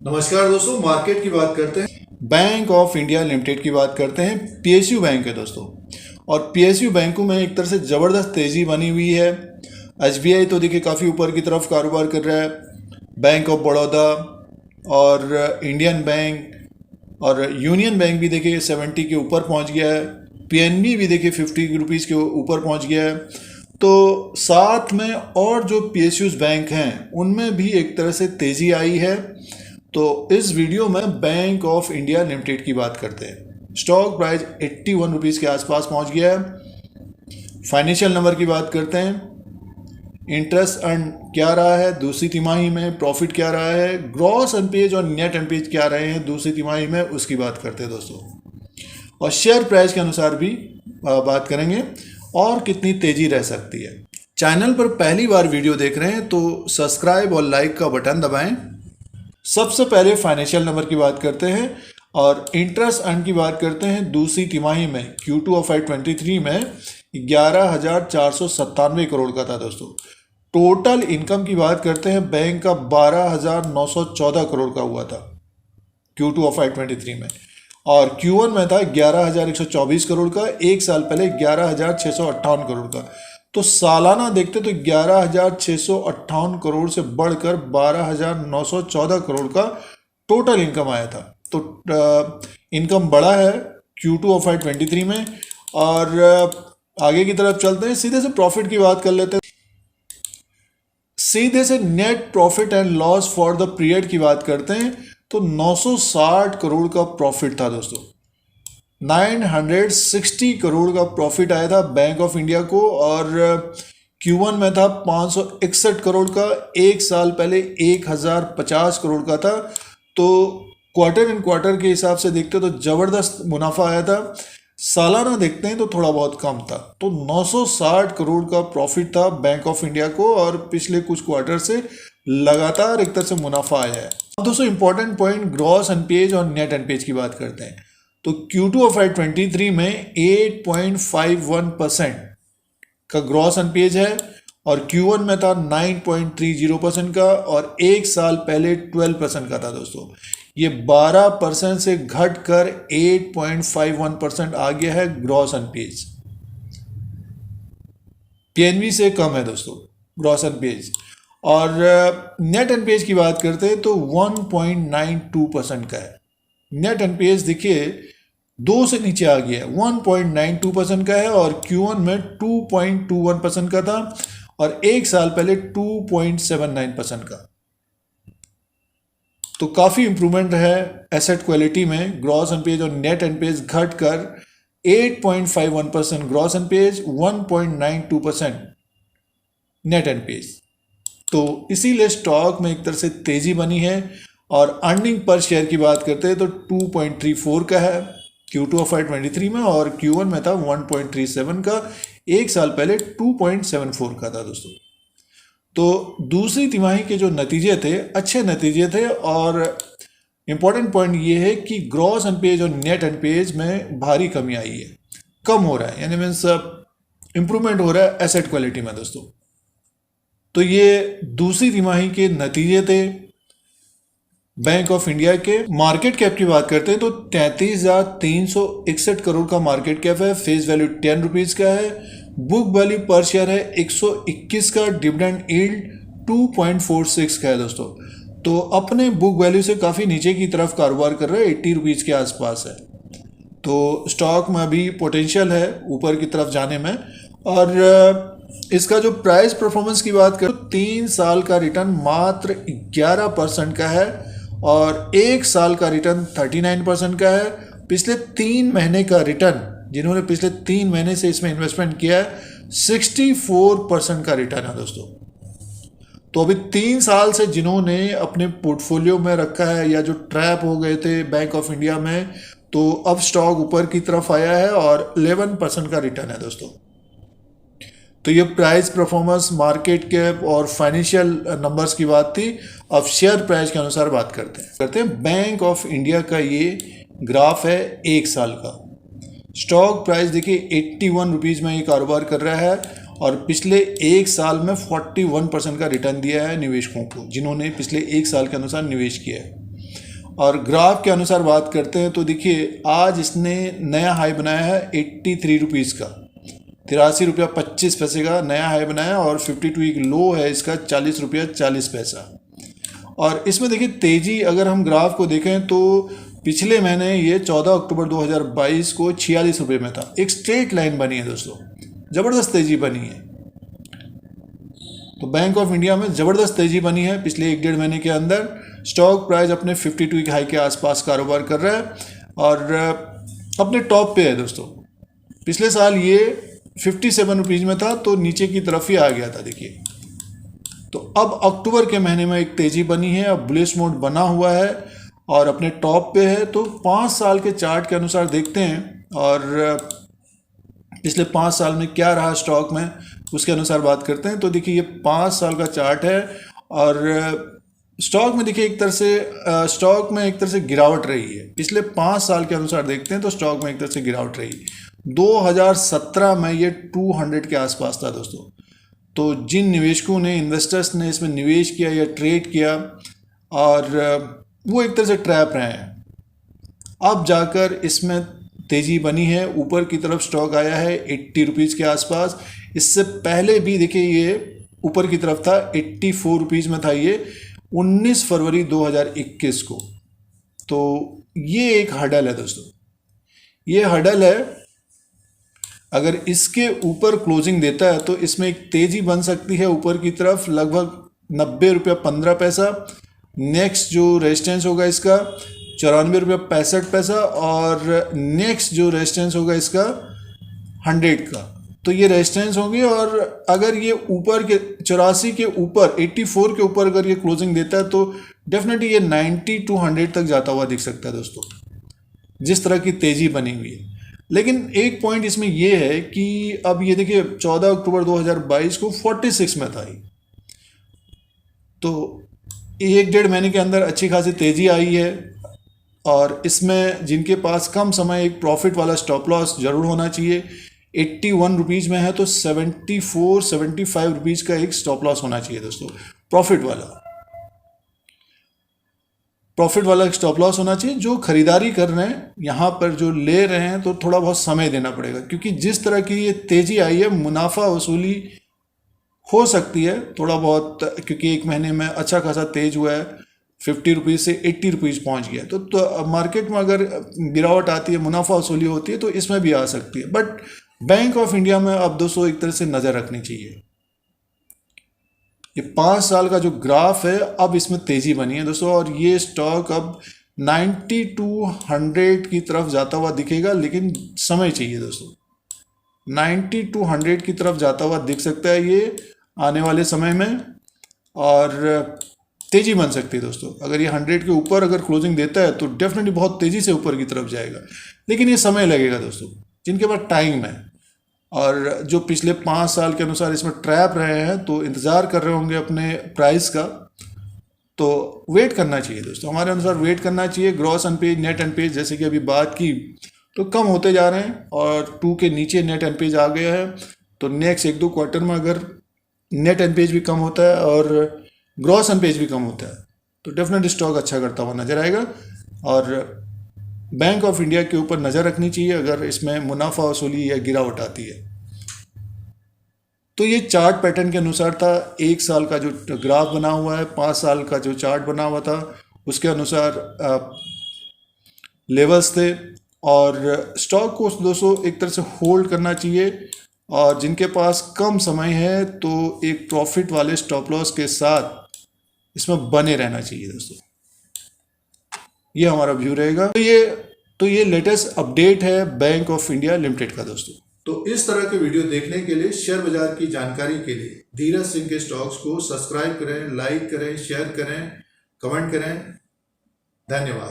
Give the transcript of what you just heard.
नमस्कार दोस्तों, मार्केट की बात करते हैं। बैंक ऑफ इंडिया लिमिटेड की बात करते हैं। पीएसयू बैंक है दोस्तों, और पीएसयू बैंकों में एक तरह से ज़बरदस्त तेज़ी बनी हुई है। एसबीआई तो देखिए काफ़ी ऊपर की तरफ कारोबार कर रहा है। बैंक ऑफ बड़ौदा और इंडियन बैंक और यूनियन बैंक भी देखिए 70 के ऊपर पहुंच गया है। पीएनबी भी देखिए 50 रुपीज़ के ऊपर पहुंच गया है। तो साथ में और जो पीएसयूज बैंक हैं उनमें भी एक तरह से तेज़ी आई है। तो इस वीडियो में बैंक ऑफ इंडिया लिमिटेड की बात करते हैं। स्टॉक प्राइस 81 रुपीज़ के आसपास पहुंच गया है। फाइनेंशियल नंबर की बात करते हैं। इंटरेस्ट अर्न क्या रहा है दूसरी तिमाही में, प्रॉफिट क्या रहा है, ग्रॉस एनपीएज और नेट एनपीएज क्या रहे हैं दूसरी तिमाही में, उसकी बात करते हैं दोस्तों। और शेयर प्राइस के अनुसार भी बात करेंगे और कितनी तेज़ी रह सकती है। चैनल पर पहली बार वीडियो देख रहे हैं तो सब्सक्राइब और लाइक का बटन दबाएं। सबसे पहले फाइनेंशियल नंबर की बात करते हैं और इंटरेस्ट अर्न की बात करते हैं। दूसरी तिमाही में Q2 ऑफ FY23 में 11,497 करोड़ का था दोस्तों। टोटल इनकम की बात करते हैं, बैंक का 12,914 करोड़ का हुआ था Q2 ऑफ FY23 में, और Q1 में था 11,124 करोड़ का, एक साल पहले 11,658 करोड़ का। तो सालाना देखते तो 11,658 करोड़ से बढ़कर 12,914 करोड़ का टोटल इनकम आया था। तो इनकम बढ़ा है Q2 ऑफ FY23 में। और आगे की तरफ चलते हैं, सीधे से प्रॉफिट की बात कर लेते हैं। सीधे से net profit and loss for the period की बात करते हैं तो 960 करोड़ का प्रॉफिट था दोस्तों। 960 करोड़ का प्रॉफिट आया था बैंक ऑफ इंडिया को, और Q1 में था 561 करोड़ का, एक साल पहले 1050 करोड़ का था। तो क्वार्टर इन क्वार्टर के हिसाब से देखते तो ज़बरदस्त मुनाफा आया था। सालाना देखते हैं तो थोड़ा बहुत कम था। तो 960 करोड़ का प्रॉफिट था बैंक ऑफ इंडिया को, और पिछले कुछ क्वार्टर से लगातार एक तरह से मुनाफा आया है। अब दोस्तों इंपॉर्टेंट पॉइंट, ग्रॉस एनपीएज और नेट एनपीएज की बात करते हैं। तो Q2 ऑफ FY23 में 8.51% का ग्रॉस एनपीएज है, और Q1 में था 9.30% का, और एक साल पहले 12% का था दोस्तों। ये 12% से घटकर 8.51% आ गया है ग्रॉस एनपीएज। पीएनबी से कम है दोस्तों ग्रॉस एनपीएज। और नेट एनपीएज की बात करते हैं तो 1.92% का है। नेट एनपीएज देखिए 2 से नीचे आ गया है, 1.92% का है, और Q1 में 2.21% का था, और एक साल पहले 2.79% का। तो काफ़ी इंप्रूवमेंट है एसेट क्वालिटी में। ग्रॉस एनपीएज और नेट एनपीएज घटकर 8.51% ग्रॉस एनपीएज, 1.92% नेट एनपीएज। तो इसीलिए स्टॉक में एक तरह से तेज़ी बनी है। और अर्निंग पर शेयर की बात करते हैं तो 2.34 का है Q2 ऑफ FY23 में, और Q1 में था 1.37 का, एक साल पहले 2.74 का था दोस्तों। तो दूसरी तिमाही के जो नतीजे थे अच्छे नतीजे थे, और इम्पॉर्टेंट पॉइंट ये है कि ग्रॉस एनपीएज और नेट एनपीएज में भारी कमी आई है, कम हो रहा है, यानी मीन्स इम्प्रूवमेंट हो रहा है एसेट क्वालिटी में दोस्तों। तो ये दूसरी तिमाही के नतीजे थे बैंक ऑफ इंडिया के। मार्केट कैप की बात करते हैं तो 33,361 करोड़ का मार्केट कैप है। फेस वैल्यू 10 रुपीज़ का है। बुक वैल्यू पर शेयर है 121 का। डिविडेंड यील्ड 2.46 का है दोस्तों। तो अपने बुक वैल्यू से काफ़ी नीचे की तरफ कारोबार कर रहा है, 80 रुपीज़ के आसपास है। तो स्टॉक में अभी पोटेंशियल है ऊपर की तरफ जाने में। और इसका जो प्राइस परफॉर्मेंस की बात करें तो 3 साल का रिटर्न मात्र 11% का है, और एक साल का रिटर्न 39% का है। पिछले 3 महीने का रिटर्न, जिन्होंने पिछले 3 महीने से इसमें इन्वेस्टमेंट किया है, 64% का रिटर्न है दोस्तों। तो अभी 3 साल से जिन्होंने अपने पोर्टफोलियो में रखा है या जो ट्रैप हो गए थे बैंक ऑफ इंडिया में, तो अब स्टॉक ऊपर की तरफ आया है और 11% का रिटर्न है दोस्तों। तो ये प्राइस परफॉर्मेंस, मार्केट कैप और फाइनेंशियल नंबर्स की बात थी। अब शेयर प्राइस के अनुसार बात करते हैं। बैंक ऑफ इंडिया का ये ग्राफ है एक साल का। स्टॉक प्राइस देखिए 81 रुपीज़ में ये कारोबार कर रहा है, और पिछले एक साल में 41% का रिटर्न दिया है निवेशकों को, जिन्होंने पिछले एक साल के अनुसार निवेश किया है। और ग्राफ के अनुसार बात करते हैं तो देखिए आज इसने नया हाई बनाया है 83 रुपीज़ का, 83 रुपया 25 पैसे का नया हाई बनाया और 52 वीक लो है इसका 40 रुपया 40 पैसा। और इसमें देखिए तेज़ी अगर हम ग्राफ को देखें तो पिछले महीने ये 14 अक्टूबर 2022 को 46 रुपये में था। एक स्ट्रेट लाइन बनी है दोस्तों, ज़बरदस्त तेज़ी बनी है। तो बैंक ऑफ इंडिया में ज़बरदस्त तेज़ी बनी है पिछले 1-1.5 महीने के अंदर। स्टॉक प्राइस अपने 52 वीक हाई के आसपास कारोबार कर रहा है और अपने टॉप पे है दोस्तों। पिछले साल ये 57 रुपीज़ में था तो नीचे की तरफ ही आ गया था देखिए। तो अब अक्टूबर के महीने में एक तेज़ी बनी है, अब बुलिश मोड बना हुआ है और अपने टॉप पे है। तो 5 साल के चार्ट के अनुसार देखते हैं और पिछले 5 साल में क्या रहा स्टॉक में उसके अनुसार बात करते हैं। तो देखिए ये 5 साल का चार्ट है और स्टॉक में देखिए एक तरह से गिरावट रही है। पिछले 5 साल के अनुसार देखते हैं तो स्टॉक में एक तरह से गिरावट रही। 2017 में ये 200 के आसपास था दोस्तों। तो जिन निवेशकों ने, इन्वेस्टर्स ने इसमें निवेश किया या ट्रेड किया और वो एक तरह से ट्रैप रहे हैं। अब जाकर इसमें तेज़ी बनी है, ऊपर की तरफ स्टॉक आया है 80 रुपीज़ के आसपास। इससे पहले भी देखिए ये ऊपर की तरफ था, 84 रुपीज़ में था ये 19 फरवरी 2021 को। तो ये एक हडल है दोस्तों, ये हडल है। अगर इसके ऊपर क्लोजिंग देता है तो इसमें एक तेज़ी बन सकती है ऊपर की तरफ, लगभग 90 रुपया 15 पैसा। नेक्स्ट जो रेजिस्टेंस होगा इसका 94 रुपया 65 पैसा और नेक्स्ट जो रेजिस्टेंस होगा इसका 100 का। तो ये रेजिस्टेंस होंगे और अगर ये ऊपर के 84 के ऊपर, 84 के ऊपर अगर ये क्लोजिंग देता है तो डेफिनेटली ये 90 to 100 तक जाता हुआ दिख सकता है दोस्तों, जिस तरह की तेज़ी बनी हुई है। लेकिन एक पॉइंट इसमें ये है कि अब ये देखिए 14 अक्टूबर 2022 को 46 में था। तो 1-1.5 महीने के अंदर अच्छी खासी तेज़ी आई है और इसमें जिनके पास कम समय एक प्रॉफिट वाला स्टॉप लॉस ज़रूर होना चाहिए। 81 रुपीज़ में है तो 74-75 रुपीज़ का एक स्टॉप लॉस होना चाहिए दोस्तों, प्रॉफिट वाला एक स्टॉप लॉस होना चाहिए। जो खरीदारी कर रहे हैं यहाँ पर, जो ले रहे हैं, तो थोड़ा बहुत समय देना पड़ेगा क्योंकि जिस तरह की ये तेज़ी आई है मुनाफा वसूली हो सकती है थोड़ा बहुत, क्योंकि 1 महीने में अच्छा खासा तेज हुआ है, 50 रुपीज़ से 80 रुपीज़ पहुँच गया। तो मार्केट में अगर गिरावट आती है, मुनाफा वसूली होती है तो इसमें भी आ सकती है। बट बैंक ऑफ इंडिया में अब दोस्तों एक तरह से नज़र रखनी चाहिए। ये 5 साल का जो ग्राफ है अब इसमें तेज़ी बनी है दोस्तों और ये स्टॉक अब 90 to 100 की तरफ जाता हुआ दिखेगा, लेकिन समय चाहिए दोस्तों। 90 to 100 की तरफ जाता हुआ दिख सकता है ये आने वाले समय में और तेज़ी बन सकती है दोस्तों। अगर ये 100 के ऊपर अगर क्लोजिंग देता है तो डेफिनेटली बहुत तेज़ी से ऊपर की तरफ जाएगा, लेकिन ये समय लगेगा दोस्तों। जिनके पास टाइम है और जो पिछले 5 साल के अनुसार इसमें ट्रैप रहे हैं तो इंतज़ार कर रहे होंगे अपने प्राइस का, तो वेट करना चाहिए दोस्तों। हमारे अनुसार वेट करना चाहिए। ग्रॉस अनपेज, नेट अनपेज जैसे कि अभी बात की तो कम होते जा रहे हैं और 2 के नीचे नेट अनपेज आ गया है। तो नेक्स्ट 1-2 क्वार्टर में अगर नेट अनपेज भी कम होता है और ग्रॉस अनपेज भी कम होता है तो डेफिनेटली स्टॉक अच्छा करता हुआ नजर आएगा और बैंक ऑफ इंडिया के ऊपर नज़र रखनी चाहिए अगर इसमें मुनाफा वसूली या गिरावट आती है। तो ये चार्ट पैटर्न के अनुसार था। 1 साल का जो ग्राफ बना हुआ है, 5 साल का जो चार्ट बना हुआ था उसके अनुसार लेवल्स थे और स्टॉक को दोस्तों एक तरह से होल्ड करना चाहिए और जिनके पास कम समय है तो एक प्रॉफिट वाले स्टॉप लॉस के साथ इसमें बने रहना चाहिए दोस्तों। ये हमारा व्यू रहेगा। तो ये लेटेस्ट अपडेट है बैंक ऑफ इंडिया लिमिटेड का दोस्तों। तो इस तरह के वीडियो देखने के लिए, शेयर बाजार की जानकारी के लिए धीरज सिंह के स्टॉक्स को सब्सक्राइब करें, लाइक करें, शेयर करें, कमेंट करें। धन्यवाद।